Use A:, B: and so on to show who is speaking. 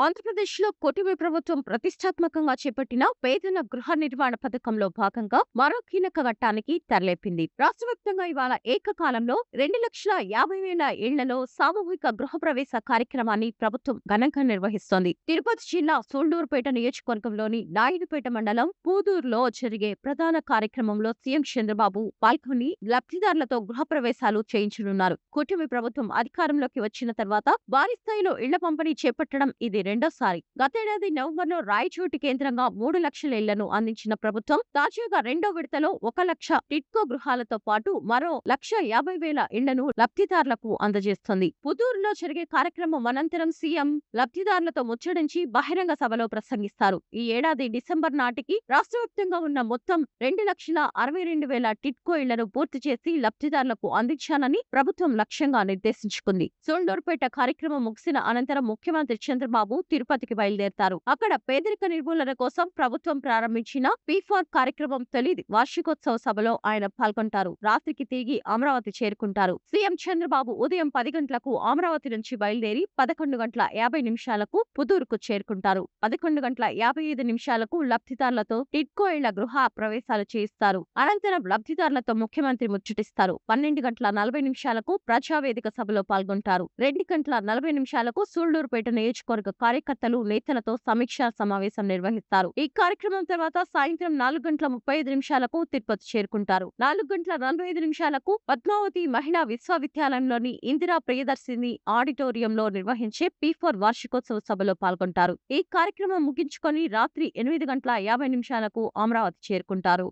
A: ఆంధ్రప్రదేశ్‌లో కూటమి ప్రభుత్వం ప్రతిష్టాత్మకంగా చేపట్టిన పేదల గృహ నిర్మాణ పథకంలో భాగంగా మరో కీలక ఘట్టానికి తెరలేపింది. రాష్ట్ర వ్యాప్తంగా ఇవాళ ఏకకాలంలో 2,50,000 ఇళ్లలో సామూహిక గృహప్రవేశ కార్యక్రమాన్ని ప్రభుత్వం ఘనంగా నిర్వహిస్తోంది. తిరుపతి జిల్లా సూళ్లూరుపేట నియోజకవర్గంలోని నాయుడుపేట మండలం పూదూరులో జరిగే ప్రధాన కార్యక్రమంలో సీఎం చంద్రబాబు పాల్గొని లబ్ధిదారులతో గృహప్రవేశాలు చేయించనున్నారు. కూటమి ప్రభుత్వం అధికారంలోకి వచ్చిన తర్వాత భారీ స్థాయిలో ఇళ్ల పంపిణీ చేపట్టడం ఇది రెండోసారి. గతేడాది నవంబర్లో రాయచోటి కేంద్రంగా 3 లక్షల ఇళ్లను అందించిన ప్రభుత్వం తాజాగా రెండో విడతలో 1 లక్ష టిడ్కో గృహాలతో పాటు మరో 1,50,000 ఇళ్లను లబ్ధిదారులకు అందజేస్తోంది. పుదూరులో జరిగే కార్యక్రమం అనంతరం సీఎం లబ్ధిదారులతో ముచ్చటించి బహిరంగ సభలో ప్రసంగిస్తారు. ఈ ఏడాది డిసెంబర్ నాటికి రాష్ట్ర వ్యాప్తంగా ఉన్న మొత్తం 2,62,000 టిడ్కో ఇళ్లను పూర్తి చేసి లబ్ధిదారులకు అందించాలని ప్రభుత్వం లక్ష్యంగా నిర్దేశించుకుంది. సూళ్లూరుపేట కార్యక్రమం ముగిసిన అనంతరం ముఖ్యమంత్రి చంద్రబాబు తిరుపతికి బయలుదేరతారు. అక్కడ పేదరిక నిర్మూలన కోసం ప్రభుత్వం ప్రారంభించిన పీ4 కార్యక్రమం తొలి వార్షికోత్సవ సభలో ఆయన పాల్గొంటారు. రాత్రికి తిరిగి అమరావతి చేరుకుంటారు. సీఎం చంద్రబాబు ఉదయం 10 గంటలకు అమరావతి నుంచి బయలుదేరి 11:50 పుదూరుకు చేరుకుంటారు. 11:55 లబ్ధిదారులతో టిడ్కో ఇళ్ల గృహ ప్రవేశాలు చేయిస్తారు. అనంతరం లబ్ధిదారులతో ముఖ్యమంత్రి ముచ్చటిస్తారు. 12:40 ప్రజావేదిక సభలో పాల్గొంటారు. 2:40 సూళ్లూరుపేట నియోజకవర్గ కార్యకర్తలు, నేతలతో సమీక్షా సమావేశం నిర్వహిస్తారు. ఈ కార్యక్రమం తర్వాత సాయంత్రం 4:35 తిరుపతి చేరుకుంటారు. 4:45 పద్మావతి మహిళా విశ్వవిద్యాలయంలోని ఇందిరా ప్రియదర్శిని ఆడిటోరియంలో నిర్వహించే పీ4 వార్షికోత్సవ సభలో పాల్గొంటారు. ఈ కార్యక్రమం ముగించుకొని రాత్రి 8:50 అమరావతి చేరుకుంటారు.